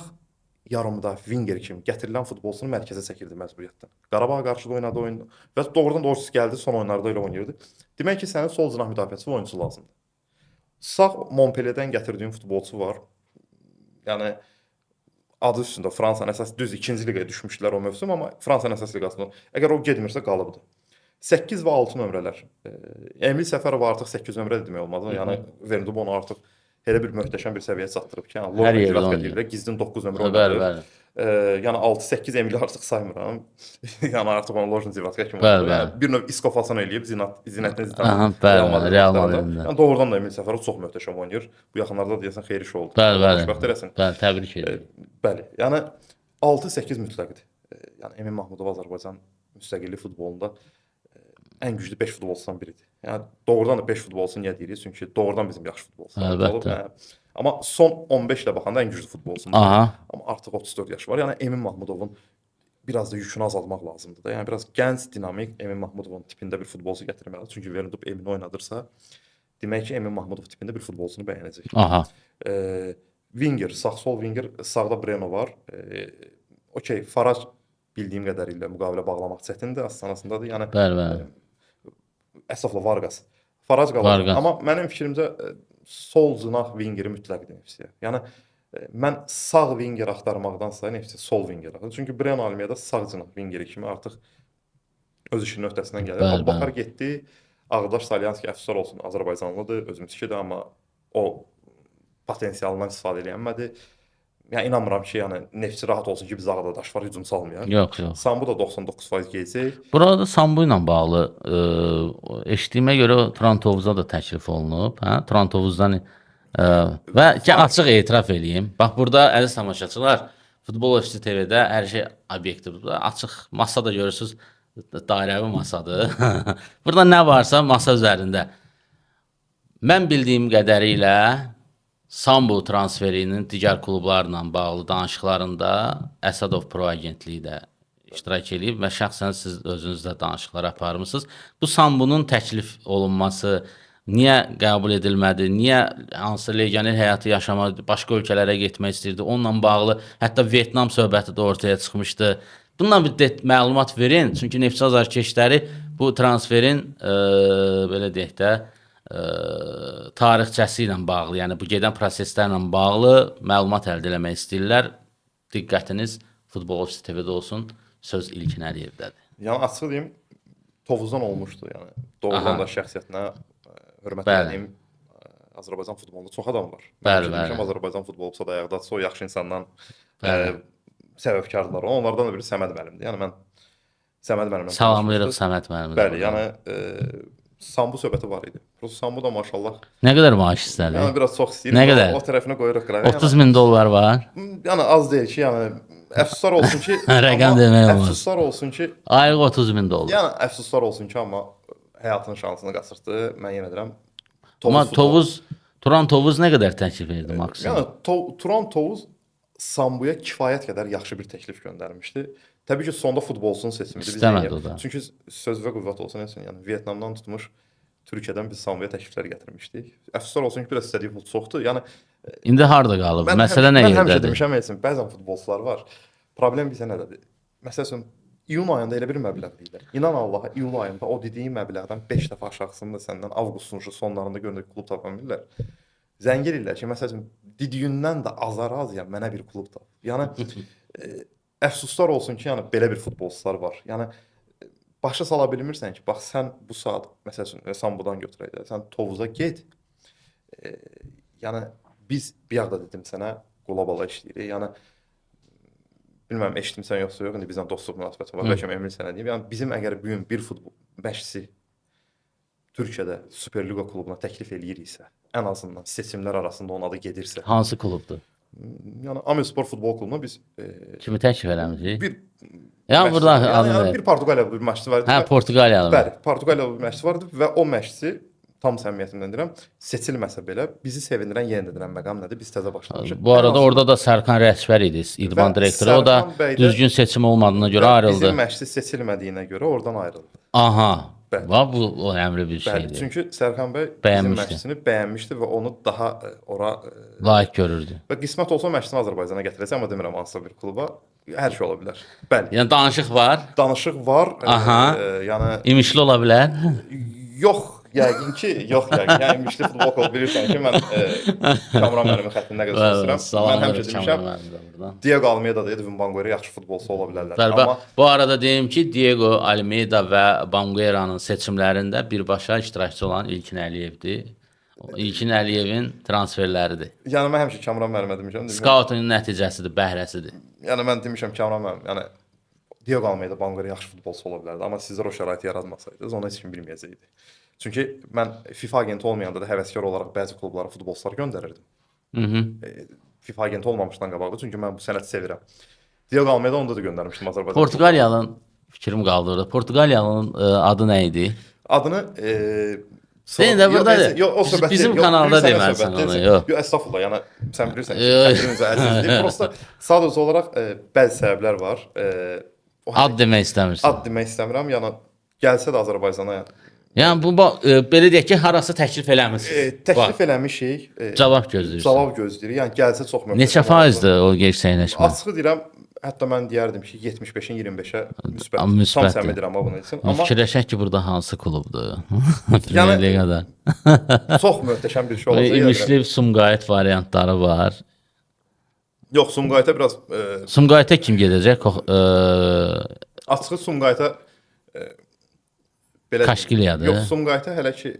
yarım müdafiə winger kimi gətirilən futbolçunu mərkəzə çəkirdi məcburiyyətdən. Qarabağa qarşı da oynadı oyunu və doğrudan da Ortiz gəldi, son oyunlarda elə oynayırdı. Demək ki, sənin sol cinah müdafiəçisi oyunçu lazımdır. Sağ Montpellierdən gətirdiyin futbolçu var. Yəni adı üstündə Fransanın əsas düz 2-ci liqaya düşmüşdülər o mövsüm, amma Fransanın əsas liqasında. Əgər o getmirsə qalıbdı. 8 və 6 nömrələr. Emil Səfərov artıq 8 nömrə demək olmaz. Yəni Vermuzov onu artıq elə bir möhtəşəm bir səviyyəyə çatdırıb ki, yəni Hər Lorient yerdə Jirat oynayır. deyirlər, gizlin 9 nömrə oynadır. Bəli. Yəni 6-8 Emili artıq saymıram. Yəni artıq onu Lorient Jirat kimi Bəli, oynadır. Yəni bir növ iskofasını eləyib Zinəttin Zidan. Aha, bəli, Real Madriddə. Yəni doğrudan da Emil Səfərov çox möhtəşəm oynayır. Bu yaxınlarda deyəsən xeyir iş oldu. Bəli. Xoşbəxt eləsin. Bəli, təbrik edirəm. Bəli. Yəni 6-8 mütləqdir. Yəni Emin Mahmudov Azərbaycan müstəqillik futbolunda ən güclü 5 futbolçudan biridir. Yəni doğrudan da 5 futbolçu niyə deyirik? Çünki doğrudan bizim yaxşı futbolçularımız olub. Əlbəttə. Amma son 15 ilə baxanda ən güclü futbolçudur. Aha. Amma artıq 34 yaşı var. Yəni Emin Mahmudovun biraz da yükünü azaltmaq lazımdır da. Yəni biraz gənc, dinamik Emin Mahmudovun tipində bir futbolçu gətirməlidir. Çünki Vermuzov Emini oynadırsa, demək ki, Emin Mahmudov tipində bir futbolçunu bəyənəcək. Aha. Winger, sağ-sol winger, sağda Breno var. Okey, Faraj bildiyim qədərilə müqavilə bağlamaq çətindir, astanasındadır. Yəni Bəli. Əsafla Vargas. Faraj qalır. Vargas. Amma mənim fikrimcə sol cinah wingeri mütləqdir Neftçiyə. Yəni mən sağ winger axtarmaqdansa Neftçi sol winger axtarır. Çünki Breno Almeyda sağ cinah wingeri kimi artıq öz işinin öhdəsindən gəlir. Bəli, Bakar getdi. Ağdaş Salyanski əfsuslar olsun, Azərbaycanlıdır, özümüzkidir, amma o potensialından istifadə edilmədi. Yəni inanmıram ki, yəni Neftçi rahat olsun ki, biz Ağdaş var, hücum salmayaq. Yox. Sambu da 99% gələcək. Burada Sambu ilə bağlı eşitdiyimə görə Turan Tovuza da təklif olunub, hə? Turan Tovuzdan və ki açıq etiraf eləyim. Bax burada əziz tamaşaçılar, Futbol FC TV-də hər şey obyektivdir. Açıq masada görürsüz, dairəvi masadır. Burada nə varsa masa üzərində. Mən bildiyim qədərilə Sambu transferinin digər klublarla bağlı danışıqlarında Əsadov Pro agentliyi də iştirak edib və şəxsən siz özünüz də danışıqlar aparmısınız. Bu Sambunun təklif olunması niyə qəbul edilmədi? Niyə hansı legioner həyatı yaşamaq, başqa ölkələrə getmək istəyirdi? Onunla bağlı hətta Vyetnam söhbəti də ortaya çıxmışdı. Bundan bir məlumat verin. Çünki Neftçi azarkeşləri bu transferin belə deyək də tarixçəsi ilə bağlı, yəni bu gedən proseslərlə bağlı məlumat əldə etmək istəyirlər. Diqqətiniz Futbol FC TV-də olsun. Söz İlkin Əliyevdədir. Yəni açıq deyim, Tovuzdan olmuşdu, yəni doğrudan da şəxsiyyətinə hörmət Bəli. edeyim. Azərbaycan futbolunda çox adam var. Bəli. Azərbaycan futbolçusu da ayaqdadsa o yaxşı insandan səbəbkardılar. Onlardan da biri Səməd müəllimdir. Yəni mən Səməd müəllimlə Salamlayırıq Səməd müəllimi. Bəli, yəni Sambu söhbəti var idi. Prosta Sambu da maşallah. Nə qədər maaş istədi? Yəni biraz çox istəyir. Nə qədər? O tərəfinə qoyuruq qıraq. 30.000 dollar var. Yəni az deyil ki, yəni əfsuslar olsun ki, Rəqəm demək olmaz. Əfsuslar olsun ki, Aylıq 30.000 dollar. yəni əfsuslar olsun ki, amma həyatının şansını qaçırtdı. Mən yenə deyirəm. Amma Turan Tovuz nə qədər təklif edirdi maksimum? Yəni Turan Tovuz Sambuya kifayət qədər yaxşı bir təklif göndərmişdi. Təbii ki, sonda futbolçunun seçimidir. İstəmədi o da. Çünki söz və qüvvət olsun, yəni Vyetnamdan tutmuş Türkiyədən biz Samboya təkliflər gətirmişdik. Əfsuslar olsun ki, biraz istədiyi pul çoxdur. Yəni İndi harda qalıb? Məsələ nə mən həmişə yerdədir? demişəm, Elçin, bəzən futbolçular var. Problem bizə nədədir? Məsələn, iyun ayında elə bir məbləğ deyirlər. İnan Allaha, iyun ayında o dediyi məbləğdən 5 dəfə aşağısını da səndən avqustun sonlarında göründüyü klub tapa bilmirlər. Zəng edirlər ki, məsələn, dediyindən də azar-azya mənə bir klub tap. Yəni əfsuslar olsun ki, yəni belə bir futbolçular var. Yəni başa sala bilmirsən ki, bax sən bu saat məsələn Sambodan götürək də, sən Tovuza get. Yəni biz bir yağda dedim sənə qolabala işləyirik. Yəni bilmirəm eşitmisən yoxsa yox, indi bizlə dostluq münasibəti var. Bəlkə Emil sənə deyim. Yəni bizim əgər bu gün bir futbol məşqçisi Türkiyədə Superliqa klubuna təklif eləyiriksə, ən azından seçimlər arasında onun adı gedirsə, Hansı klubdur? yəni Amilspor futbol klubuna biz Kimi təklif eləmişik? bir Yəni burada yəni bir Portuqaliyalı bir məşqçi var idi. Hə, Portuqaliyalı. Bəli, Portuqaliyalı bir məşqçi vardı və o məşqçi tam səmimiyyətimlə deyirəm, seçilməsə belə bizi sevindirən, yenildirən məqam nədir? Biz təzə başlamışıq. Bu arada orada da Sərkan Rəhbər idi, idman direktoru. O da düzgün seçim olmadığına görə ayrıldı. Bizim məşqçi seçilmədiyinə görə oradan ayrıldı. Aha. Bəli. Va bu önemli bir Bəli, şeydir. çünki Sərkan bəy bizim Bəyənmişdi. məşqçini bəyənmişdi və onu daha ora Layiq görürdü. və qismət olsa məşqçini Azərbaycana gətirəcək, amma demirəm hansısa bir kluba. Hər şey ola bilər. Bəli. Yəni danışıq var. Danışıq var. Aha. Yəni İmişli ola bilər. yox, yəqin ki, yox yəqin. Yəni Mişli futbol klubu bilirsən ki, mən Kamran müəllimin xəttində gözləyirəm. Mən həmişə demişəm, Diego Almeida da Edwin Banguera yaxşı futbolçu ola bilərlər. Amma bu arada deyim ki, Diego Almeida və Banguera'nın seçimlərində birbaşa iştirakçı olan İlkin Əliyevdir. İlkin Əliyevin transferləridir. Yəni mən həmişə Kamran müəllimə demişəm. Scouting nəticəsidir, bəhrəsidir. Yəni mən demişəm Kamran müəllim, yəni Diego Almeida Banguera yaxşı futbolçu ola bilərdi, amma sizlər o şəraiti yaratmasaydınız, onu heç kim bilməyəcəkdi. Çünki mən FIFA agenti olmayanda da həvəskar olaraq bəzi klublara futbolçular göndərirdim. FIFA agenti olmamışdan qabaqda, çünki mən bu sənəti sevirəm. Diego Almeida onda da göndərmişdim Azərbaycana. Portuqaliyanın fikrim qaldı orada. Portuqaliyanın adı nə idi? Adını Sen de buradadır. Bizim kanalda deməlisən onu. Yox, estağfurullah. Yəni sən bilirsən ki, xətrimizə əzizdir. Prosta sadəcə olaraq bəzi səbəblər var. Ad demək istəmirsən. Ad demək istəmirəm. Yəni gəlsə də Azərbaycana Yəni bu belə deyək ki, harası təklif eləmisiniz? Təklif eləmişik. Cavab gözləyirsiniz. Cavab gözləyirik. Yəni gəlsə çox möhtəşəm. Neçə faizdir o gerçəkləşmə? Açığı deyirəm, hətta mən deyərdim ki, 75-in 25-ə müsbət. Tam səmimi deyirəm bunun üçün. Amma fikirləşək ki, burada hansı klubdur? Yəni qədər. çox möhtəşəm bir şey olacaq. İmişli Sumqayıt variantları var. Yox, Sumqayıta biraz Sumqayıta kim gedəcək? Açığı Sumqayıta belə Kaşkilyadır. Yox, Sumqayıta hələ ki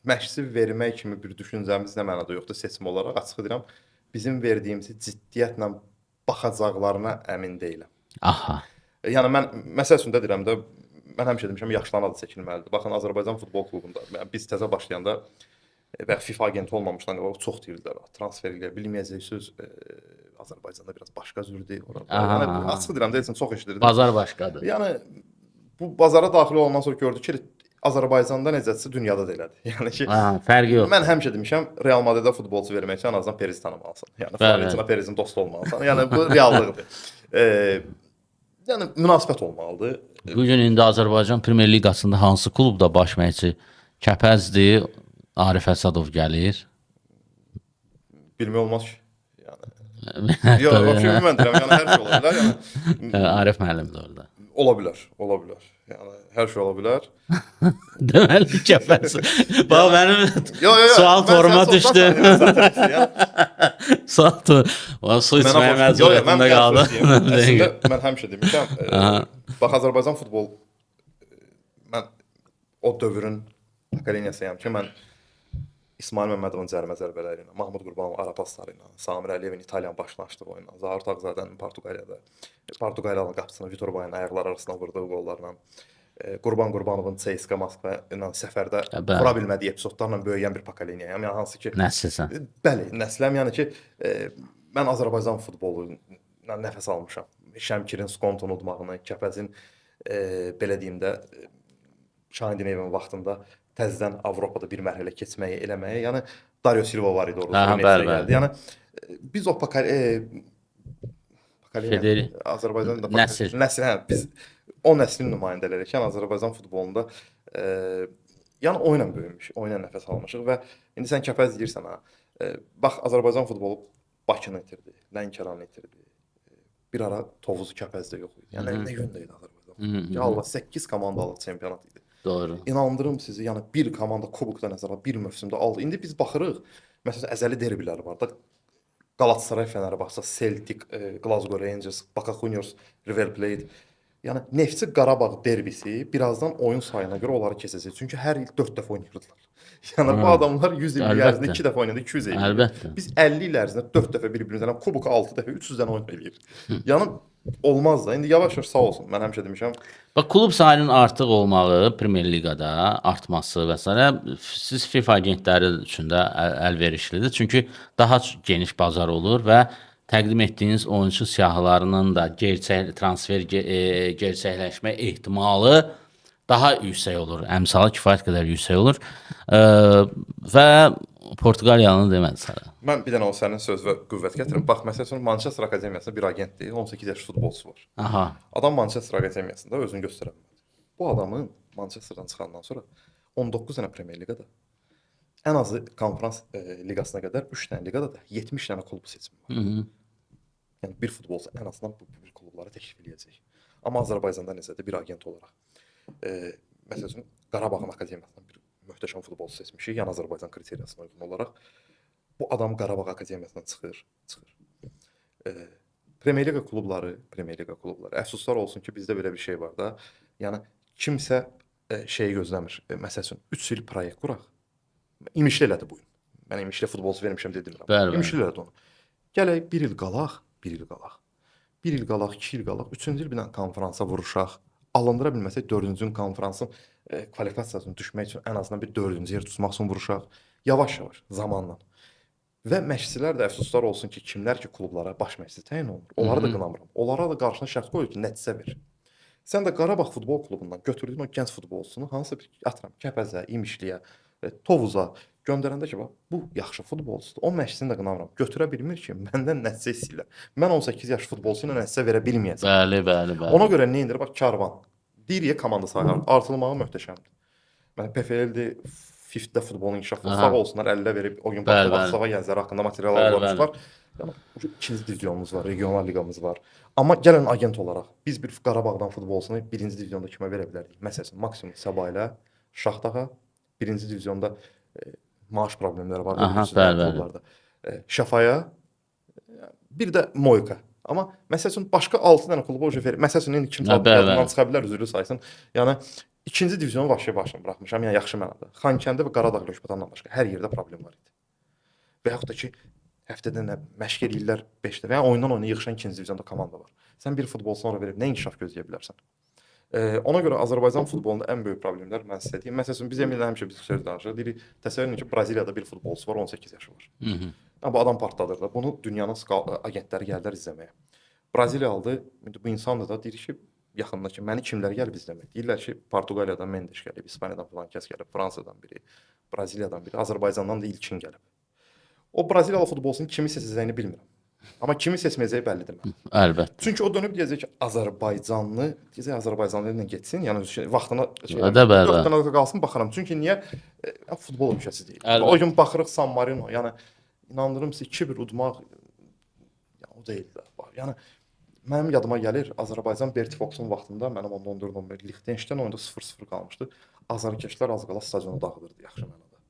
məşqçi vermək kimi bir düşüncəmiz nə mənada yoxdur seçim olaraq. Açığı deyirəm, bizim verdiyimizi ciddiyyətlə baxacaqlarına əmin deyiləm. Aha. Yəni mən məsəl üçün də deyirəm də, mən həmişə demişəm yaşlıların adı çəkilməlidir. Baxın Azərbaycan futbol klubunda biz təzə başlayanda və FIFA agenti olmamışdan qabaq çox deyirdilər, transfer eləyə bilməyəcəksiniz. Azərbaycanda biraz başqa cürdür orada. Yəni açıq deyirəm də, çox eşidirdim. Bazar başqadır. Yəni bu bazara daxil olandan sonra gördük ki, Azərbaycanda necəsə dünyada da elədir. Yəni ki, fərqi yox. Mən həmişə demişəm, Real Madriddə futbolçu vermək üçün ən azından Perizi tanımalısan. Yəni Florentina Perizin dostu olmalısan. Yəni bu reallıqdır. Yəni münasibət olmalıdır. Bu gün indi Azərbaycan Premyer Liqasında hansı klubda baş məşqçi? Kəpəzdir, Arif Əsədov gəlir. Bilmək olmaz ki. Yəni yox, mən deyirəm, yəni hər şey ola bilər. Yəni Arif müəllim də orada. Ola bilər, ola bilər. Yəni hər şey ola bilər. Deməli Kəpəz. Bax mənim sual toruma düşdü. Sual su içməyə məcburiyyətində qaldı. Əslində mən həmişə demişəm, bax Azərbaycan futbol mən o dövrün akadeniyasıyam ki, mən İsmail Məmmədovun cərimə zərbələri ilə, Mahmud Qurbanov Arapasları ilə, Samir Əliyevin İtalyan başlanışdığı oyunla, Zahir Tağzadənin Portuqaliyanın qapısını Vitor Bayın ayaqları arasına vurduğu qollarla, Qurban Qurbanovun CSKA Moskva ilə səfərdə vura bilmədiyi epizodlarla böyüyən bir pokoleniyayam. Yəni hansı ki, nəsilsən. Bəli, nəsləm. Yəni ki, mən Azərbaycan futbolundan nəfəs almışam. Şəmkirin Skonton udmağını, Kəpəzin belə deyim də Şahin Dineyevin vaxtında təzədən Avropada bir mərhələ keçməyi, eləməyi. Yəni Dario Silva var idi orada. Bəli. Yəni biz o Azərbaycanda nəsil, biz o nəslin nümayəndələriyik. Yəni Azərbaycan futbolunda Yəni oyunla böyümüşük, oyunla nəfəs almışıq və indi sən Kəpəz deyirsən ha. Bax Azərbaycan futbolu Bakını itirdi, Lənkəranı itirdi. Bir ara Tovuz Kəpəzdə yox idi. Yəni nə gündə idi Azərbaycan futbolu. Ya Allah 8 komandalı çempionat idi. Doğru. İnandırım sizi, yəni bir komanda kubokda nəzərə bir mövsümdə aldı. İndi biz baxırıq, məsələn əzəli derbilər var da. Galatasaray, Fenerbahçe, Celtic, Glasgow Rangers, Boca Juniors, River Plate. Yəni Neftçi Qarabağ derbisi birazdan oyun sayına görə onları keçəcək. Çünki hər il 4 dəfə oynayırdılar. Yəni bu adamlar 100 il ərzində Əlbəttə. 2 dəfə oynadı, 200 eləyir. Əlbəttə. Biz 50 il ərzində 4 dəfə bir-birimizlə kuboka 6 dəfə 300 dənə oyun eləyir. Yəni olmaz da. İndi yavaş-yavaş sağ olsun. Mən həmişə demişəm. Bax klub sayının artıq olmağı, Premyer Liqada artması və s. siz FIFA agentləri üçün də əlverişlidir. Çünki daha geniş bazar olur və təqdim etdiyiniz oyunçu siyahılarının da transfer gerçəkləşmə ehtimalı daha yüksək olur. Əmsalı kifayət qədər yüksək olur. Və Portuqaliyanı demədi sənə. Mən bir dənə o sənin söz və qüvvət gətirim. Bax, məsələn, Manchester Akademiyasında bir agentdir, 18 yaş futbolçusu var. Aha. Adam Manchester Akademiyasında özünü göstərə bilmədi. Bu adamın Manchesterdan çıxandan sonra 19 dənə Premyer Liqada, ən azı konferans liqasına qədər 3 dənə liqada da 70 dənə klub seçimi var. Yəni bir futbolçu ən azından bu bir klublara təklif eləyəcək. Amma Azərbaycanda necədir bir agent olaraq? Məsələn, Qarabağın Akademiyasından bir möhtəşəm futbolçu seçmişik, yəni Azərbaycan kriteriyasına uyğun olaraq. Bu adam Qarabağ Akademiyasından çıxır. Premyer Liqa klubları, əfsuslar olsun ki, bizdə belə bir şey var da. Yəni kimsə şeyi gözləmir. Məsələn, 3 il proyekt quraq. İmişli elədi bu gün. Mən İmişli futbolçu vermişəm dedirəm. İmişli elədi onu. Gələk 1 il qalaq, 2 il qalaq, 3-cü il bir dənə konfransa vuruşaq. Alındıra bilməsək 4-cü konfransın kvalifikasiyasını düşmək üçün ən azından bir 4-cü yer tutmaq üçün vuruşaq. Yavaş-yavaş, zamanla. Və məşqçilər də əfsuslar olsun ki, kimlər ki klublara baş məşqçi təyin olunur. Onları da qınamıram. Onlara da qarşına şərt qoyur ki, nəticə ver. Sən də Qarabağ futbol klubundan götürdüyün o gənc futbolçusunu hansısa bir atıram Kəpəzə, İmişliyə, Tovuza göndərəndə ki, bax, bu yaxşı futbolçudur. O məşqçini də qınamıram. Götürə bilmir ki, məndən nəticə istəyirlər. Mən 18 yaş futbolçu ilə nəticə verə bilməyəcəm. Bəli. Ona görə nə edir? Bax, Karvan. Diriyə komanda sayı artılmağı möhtəşəmdir. Mən PFL-də FIFA-da futbolun inkişafı sağ olsunlar, əllə verib o gün Baksava gəzləri haqqında material almışlar. Yəni ikinci diviziyonumuz var, regional liqamız var. Amma gəlin agent olaraq biz bir Qarabağdan futbolçunu birinci diviziyonda kimə verə bilərik? Məsələn, maksimum Sabah ilə Şaxtağa birinci diviziyonda maaş problemləri var klublarda. Şafaya bir də Moyka. Amma məsələn başqa 6 dənə kluba verir. Məsələn indi kim yadından çıxa bilər, üzrlü saysın. Yəni ikinci divizionu başa buraxmışam, yəni yaxşı mənada. Xankəndi və Qaradağ Lökbətandan başqa hər yerdə problem var idi. Və yaxud da ki həftədə nə məşq eləyirlər 5 dəfə. Yəni oyundan oyuna yığışan ikinci divizionda komanda var. Sən bir futbolçunu ora verib nə inkişaf gözləyə bilərsən? Ona görə Azərbaycan futbolunda ən böyük problemlər mən sizə deyim. Məsələn biz Emillə həmişə biz söz danışırıq. Deyirik, təsəvvür edin ki, Braziliyada bir futbolçu var, 18 yaşı var. Bu adam partladır da. Bunu dünyanın agentləri gəldilər izləməyə. Braziliya aldı. Bu insan da deyir ki, yaxındakı məni kimlər gəlib izləmək? Deyirlər ki, Portuqaliyadan Mendes gəlib, İspaniyadan falan kəs gəlib, Fransadan biri, Braziliyadan biri, Azərbaycandan da İlkin gəlib. O Braziliyalı futbolçunun kimi seçəcəyini bilmirəm. Amma kimi seçməyəcəyi bəllidir mən. Əlbəttə. Çünki o dönüb deyəcək ki, Azərbaycanlı ilə getsin, yəni vaxtına qalsın baxaram. Çünki niyə futbol ölkəsi deyil. O gün baxırıq San Marino, yəni inandırım sizə 2-1 udmaq o deyil də. Yəni mənim yadıma gəlir Azərbaycan Berti Foxun vaxtında mənim 14-11 Liechtenstein oyunda 0-0 qalmışdı. Azarkeşlər az qala stadionu dağıdırdı yaxşı mənada.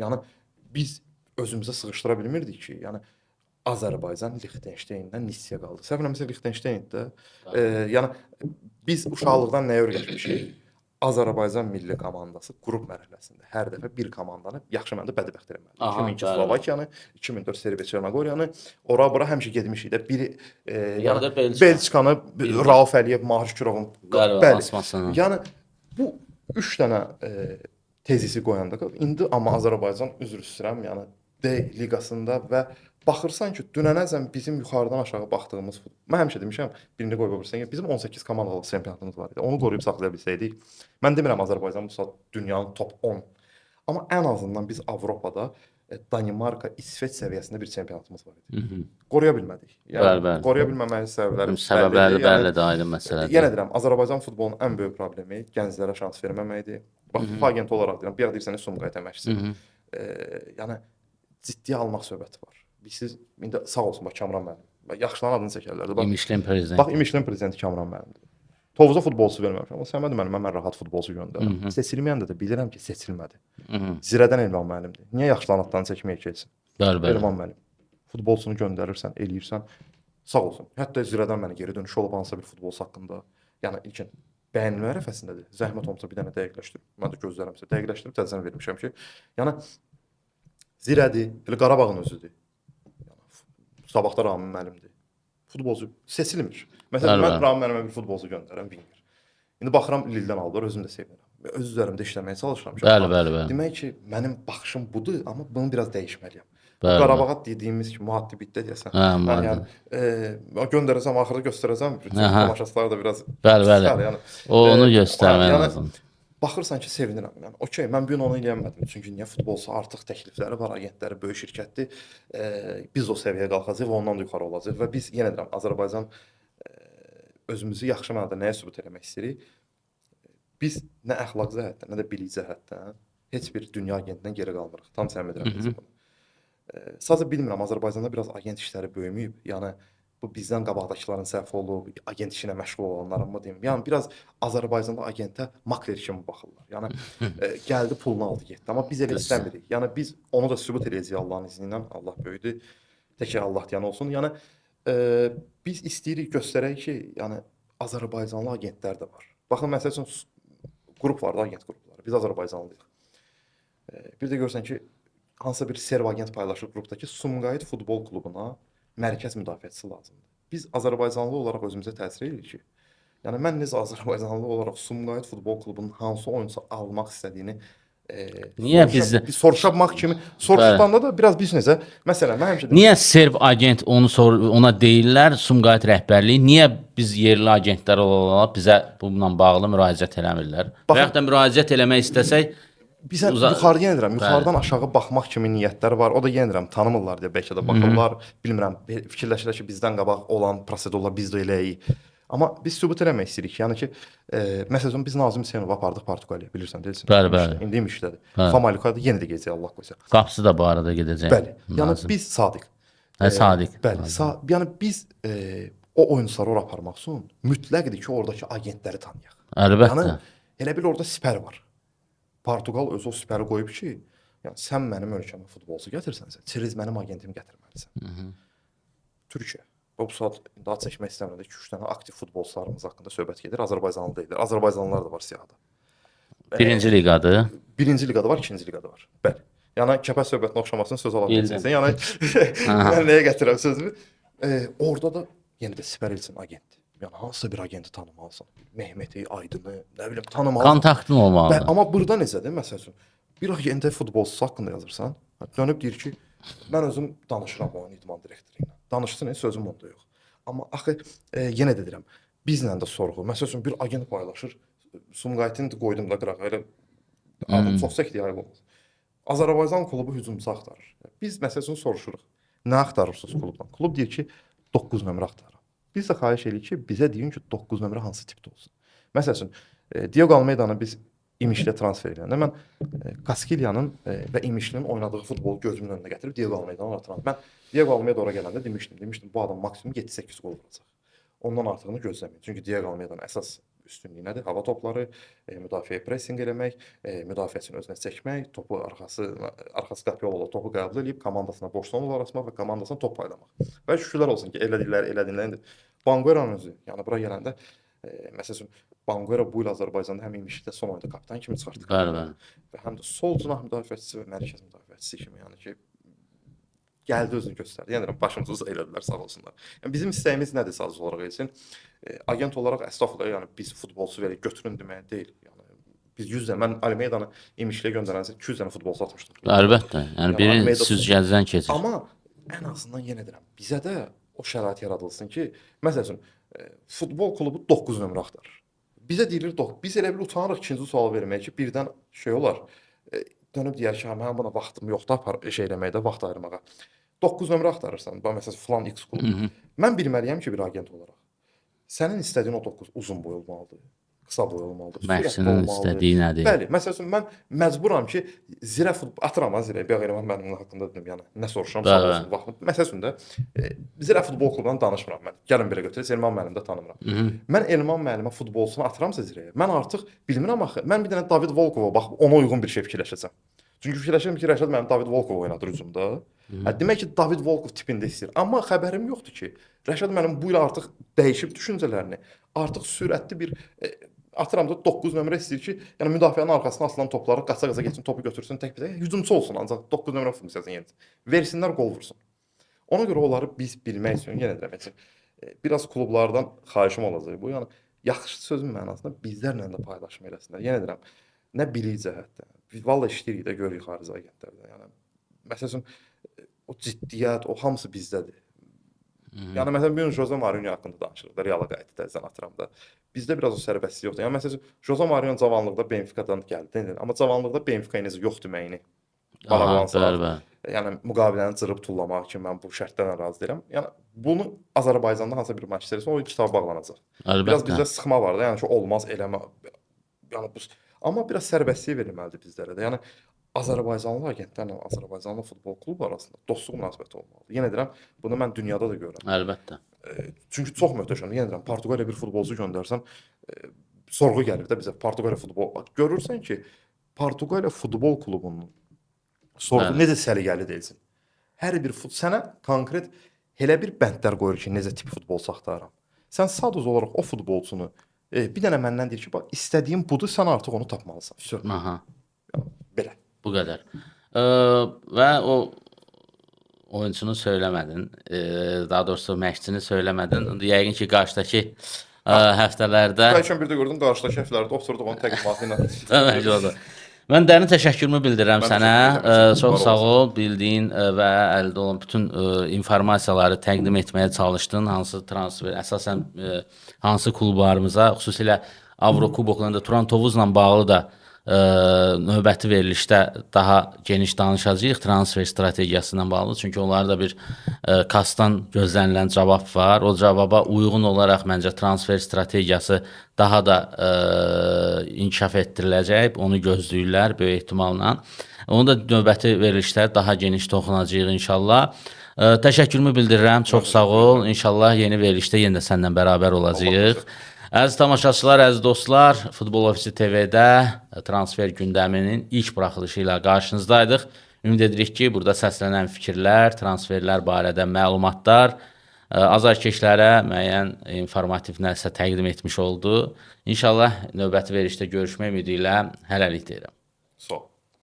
Yəni biz özümüzə sığışdıra bilmirdik ki, yəni Azərbaycan Liechtensteindən Nissiya qaldı. Səhv eləmirəmsə Liechtensteində. Yəni biz uşaqlıqdan nəyə öyrəşmişik? Azərbaycan milli komandası qrup mərhələsində hər dəfə bir komandanı yaxşı mənada bədbəxt eləməli. 2002 Slovakiyanı, 2004 Serbiya Çernogoriyanı, ora-bura həmişə getmişik də. Biri yəni Belçikanı, Rauf Əliyev, Mahir Şükurovun bəli. Yəni bu 3 dənə tezisi qoyanda indi amma Azərbaycan üzr istəyirəm, yəni D liqasında və baxırsan ki, dünənəcən bizim yuxarıdan aşağı baxdığımız mən həmişə demişəm, birini qoyub bilirsən ki, bizim 18 komandalı çempionatımız var idi. Onu qoruyub saxlaya bilsəydik, mən demirəm Azərbaycan bu saat dünyanın top 10. Amma ən azından biz Avropada Danimarka, İsveç səviyyəsində bir çempionatımız var idi. Mhm. Qoruya bilmədik. Bəli, bəli. Qoruya bilməməyin səbəbləri Səbəbləri bəllidir. bəllidir, aydın məsələdir. Yenə deyirəm, Azərbaycan futbolunun ən böyük problemi gənclərə şans verməməkdir. Bax, FIFA agenti olaraq deyirəm, bir deyirsən Sumqayıt əməkçisi. Yəni ciddiyə almaq söhbəti var. Siz indi sağ olsun bax Kamran müəllim. Bax yaxşıların adını çəkərlər. Bax İmişlin prezidenti. Bax İmişlin prezidenti Kamran müəllimdir. Tovuza futbolçu verməmişəm. Amma Səməd müəllimə mən rahat futbolçu göndərirəm. Seçilməyəndə də bilirəm ki, seçilmədi. Zirədən Elvan müəllimdir. Niyə yaxşıların adlarını çəkməyə keçsin? Bəli, bəli. Elvan müəllim. Futbolçunu göndərirsən, eləyirsən, sağ olsun. Hətta Zirədən mənə geri dönüş olub hansısa bir futbolçu haqqında. Yəni ilkin bəyənmə ərəfəsindədir. Zəhmət olmasa bir dənə dəqiqləşdir. Mən də gözlərimsə dəqiqləşdirib təzədən vermişəm ki, yəni Zirədir, elə Qarabağın özüdür. Yəni Sabahda Ramin müəllimdir. Futbolçu seçilmir. Məsələn, mən Ramin müəllimə bir futbolçu göndərəm, winger. İndi baxıram Lildən aldılar, özüm də sevinirəm. Öz üzərimdə işləməyə çalışıram. Bəli, bəli, bəli. Demək ki, mənim baxışım budur, amma bunu biraz dəyişməliyəm. Bəli. Qarabağa dediyimiz ki, mühaddibitdə deyəsən. Yəni göndərəcəm, axırda göstərəcəm. Tamaşaçılar da biraz bəli, bəli. Yəni onu göstərmək lazım. Baxırsan ki, sevinirəm. Yəni okey, mən bu gün onu eləyə bilmədim. Çünki niyə futbolçu artıq təklifləri var, agentləri böyük şirkətdir. Biz o səviyyəyə qalxacağıq və ondan da yuxarı olacağıq və biz yenə deyirəm, Azərbaycan özümüzü yaxşı mənada nəyə sübut etmək istəyirik? Biz nə əxlaq cəhətdən, nə də bilik cəhətdən heç bir dünya agentindən geri qalmırıq. Tam səmin edirəm biz bunu. Sadəcə bilmirəm, Azərbaycanda biraz agent işləri böyüməyib. Yəni bu bizdən qabaqdakıların səhvi olub, agent işi ilə məşğul olanların mı deyim? Yəni biraz Azərbaycanda agentə makler kimi baxırlar. Yəni gəldi, pulunu aldı, getdi. Amma biz elə istəmirik. Yəni biz onu da sübut edəcəyik Allahın izni ilə. Allah böyükdür. Tək Allah deyən olsun. Yəni biz istəyirik göstərək ki, yəni Azərbaycanlı agentlər də var. Baxın, məsəl üçün qrup var da, agent qrupları. Biz Azərbaycanlıyıq. Bir də görsən ki, hansısa bir serv agent paylaşır qrupdakı Sumqayıt futbol klubuna mərkəz müdafiəçisi lazımdır. Biz Azərbaycanlı olaraq özümüzə təsir edirik ki, yəni mən necə Azərbaycanlı olaraq Sumqayıt futbol klubunun hansı oyunçu almaq istədiyini niyə bizdə soruşmaq kimi soruşanda da biraz biz necə məsələn mən həmişə niyə serb agent ona deyirlər Sumqayıt rəhbərliyi niyə biz yerli agentlər olaraq bizə bununla bağlı müraciət eləmirlər? Və ya da müraciət eləmək istəsək bizə yuxarı yenə deyirəm, yuxarıdan aşağı baxmaq kimi niyyətləri var. O da yenə deyirəm, tanımırlar deyə bəlkə də baxırlar, bilmirəm, fikirləşirlər ki, bizdən qabaq olan prosedurlar biz də eləyik. Amma biz sübut eləmək istəyirik. Yəni ki, məsələn biz Nazim Hüseynovu apardıq Portuqaliya, bilirsən, deyilsən. Bəli, bəli. İndi imişdədir. Famalica'da yenə də gedəcək Allah qoysa. Qapısı da bu arada gedəcək. Bəli. Yəni biz sadiq. Sadiq. Bəli. Yəni biz o oyunçuları ora aparmaq üçün mütləqdir ki, oradakı agentləri tanıyaq. Əlbəttə. Yəni elə bil orada sipər var. Portuqal özü o sipəri qoyub ki, yəni sən mənim ölkəmə futbolçu gətirsənsə, çiriz mənim agentimi gətirməlisən. Türkiyə. Bu saat daha çəkmək istəmirəm. 2-3 dənə aktiv futbolçularımız haqqında söhbət gedir. Azərbaycanlı deyillər. Azərbaycanlılar da var siyahıda. Birinci liqadır. Birinci liqada var, ikinci liqada var. Bəli. Yəni kəpə söhbətinə oxşamasını söz ala bilirsən. Yəni mən nəyə gətirəm sözümü? Orada da yenə də sipər elçin agentdir. Yəni hansısa bir agenti tanımalısan. Mehmeti, Aydını, nə bilim tanımalısan. Kontaktın olmalıdır. Amma burada necədir? Məsəl üçün bir agentə futbolçusu haqqında yazırsan, dönüb deyir ki, mən özüm danışıram onun idman direktoru ilə. Danışsın, sözüm onda yox. Amma axı yenə də deyirəm, bizlə də sorğu. Məsəl üçün bir agent paylaşır, Sumqayıtın qoydum da qırağa. Elə adım çox çəkdi ayıb olmaz. Azərbaycan klubu hücumçu axtarır. Biz məsəl üçün soruşuruq. Nə axtarırsınız klubdan? Klub deyir ki, 9 nömrə axtarır. Biz də xahiş edirik ki, bizə deyin ki, 9 nömrə hansı tipdə olsun. Məsəl üçün, Diogo Almeydanı biz İmişlə transfer edəndə mən Kaskilyanın və İmişlinin oynadığı futbolu gözümün önünə gətirib Diogo Almeydanı transfer. Mən Diogo Almeyda ora gələndə demişdim bu adam maksimum 7-8 gol vuracaq. Ondan artığını gözləməyin. Çünki Diogo Almeydanın əsas üstünlüyü nədir? Hava topları, müdafiəyə pressing eləmək, müdafiəçini özünə çəkmək, topu arxası qapıya olaraq topu qəbul edib komandasına boşluğunu ulaşmaq və komandasına top paylamaq. Və şükürlər olsun ki, elədikləri Banguera'nın özü, yəni bura gələndə məsəl üçün Banguera bu il Azərbaycanda həm İmişlidə son oyunda kapitan kimi çıxartdı. Bəli. Və həm də sol cinah müdafiəçisi və mərkəz müdafiəçisi kimi, yəni ki, gəldi özünü göstərdi. Yəni başımızı elədilər, sağ olsunlar. Yəni bizim istəyimiz nədir sadəcə olaraq etsin? Agent olaraq əstəğfurullah, yəni biz futbolçu verib götürün demək deyil. Yəni biz 100 dənə, mən Almeydanı İmişliyə göndərəndə 200 dənə futbolçu atmışdım. Əlbəttə. Yəni birini süzgəcdən keçir. Amma ən azından yenə deyirəm, bizə də o şərait yaradılsın ki, məsəl üçün futbol klubu 9 nömrə axtarır. Bizə deyilir 9. Biz elə bil utanırıq ikinci sual verməyə ki, birdən şey olar. dönüb deyər ki, mənim buna vaxtım yoxdur şey eləməkdə, vaxt ayırmağa. 9 nömrə axtarırsan, bax məsələn filan X klubu. Mən bilməliyəm ki, bir agent olaraq. Sənin istədiyin o 9 uzun boy olmalıdır, qısa boy olmalıdır, sürətli Məşqçinin olmalıdır. istədiyi nədir? Bəli, məsəl üçün mən məcburam ki, zirə futbol atıram zirə. Bayaq elə mənim haqqında dedim, yəni nə soruşuram, sağ olsun vaxtım. Məsəl üçün də zirə futbol klubundan danışmıram mən. Gəlin belə götürək, Elman müəllimi də tanımıram. Mən Elman müəllimə futbolçunu atıramsa zirəyə, mən artıq bilmirəm axı. Mən bir dənə David Volkova baxıb ona uyğun bir şey fikirləşəcəm. Çünki fikirləşirəm ki, Rəşad mənim David Volkov oynadır hücumda. Demək ki, David Volkov tipində istəyir. Amma xəbərim yoxdur ki, Rəşad mənim bu il artıq dəyişib düşüncələrini. Artıq sürətli bir atıram da 9 nömrə istəyir ki, yəni müdafiənin arxasına atılan topları qaça-qaça getsin, topu götürsün, tək bir hücumçu olsun, ancaq 9 nömrə funksiyasını yerinə versinlər, qol vursun. Ona görə onları biz bilmək üçün yenə deyirəm, biraz klublardan xahişim olacaq bu. Yəni yaxşı sözün mənasında bizlərlə də paylaşım eləsinlər. Yenə deyirəm, nə bilik cəhətdən. Vallahi işləyirik də görürük xarici agentlərdə. Yəni məsələn o ciddiyyət, o hamısı bizdədir. Yəni məsələn bir gün Jose Mourinho haqqında danışırıq da, Reala qayıtdı təzədən atıram da. Bizdə biraz o sərbəstlik yoxdur. Yəni məsələn Jose Mourinho cavanlıqda Benfica-dan gəldi. Amma cavanlıqda Benfica necə yox deməyini Bəli. Yəni müqaviləni cırıb tullamaq ki, mən bu şərtlərlə razı deyirəm. Yəni bunu Azərbaycanda hansısa bir maç istəyirsə, o kitab bağlanacaq. Biraz bizdə sıxma var da, yəni ki, olmaz eləmə. Yəni bu amma biraz sərbəstlik verilməlidir bizlərə də. Yəni Azərbaycanlı agentlərlə Azərbaycanlı futbol klubu arasında dostluq münasibəti olmalıdır. Yenə deyirəm, bunu mən dünyada da görürəm. Əlbəttə. Çünki çox möhtəşəmdir. Yenə deyirəm, Portuqaliya bir futbolçu göndərsən, sorğu gəlir də bizə Portuqaliya futbol. Görürsən ki, Portuqaliya futbol klubunun sorğu necə səliqəli deyilsin. Hər bir sənə konkret elə bir bəndlər qoyur ki, necə tip futbolçu axtarıram. Sən sadəcə olaraq o futbolçunu bir dənə məndən deyir ki, bax istədiyim budur, sən artıq onu tapmalısan. Vəsə. Aha. Belə. Bu qədər. Və o oyunçunu söyləmədin, daha doğrusu məşqçini söyləmədin. Yəqin ki, qarşıdakı həftələrdə Bəlkə bir də gördüm qarşıdakı həftələrdə oturduq onun təqdimatı ilə. Demək olar. Mən dərin təşəkkürümü bildirirəm sənə. Çox sağ ol. Bildiyin və əldə olan bütün informasiyaları təqdim etməyə çalışdın. Hansı transfer, əsasən hansı klublarımıza, xüsusilə Avrokuboklarında Turan Tovuzla bağlı da növbəti verilişdə daha geniş danışacağıq transfer strategiyasına bağlı. Çünki onlarda bir KAS-dan gözlənilən cavab var. O cavaba uyğun olaraq məncə transfer strategiyası daha da inkişaf etdiriləcək. Onu gözləyirlər böyük ehtimalla. Onu da növbəti verilişdə daha geniş toxunacağıq inşallah. Təşəkkürümü bildirirəm. Çox sağ ol. İnşallah yeni verilişdə yenə də səndən bərabər olacağıq. Əziz tamaşaçılar, əziz dostlar, Futbol Ofisi TV-də transfer gündəminin ilk buraxılışı ilə qarşınızdaydıq. Ümid edirik ki, burada səslənən fikirlər, transferlər barədə məlumatlar azarkeşlərə müəyyən informativ nəsə təqdim etmiş oldu. İnşallah növbəti verilişdə görüşmək ümidi ilə hələlik deyirəm. Sağ ol.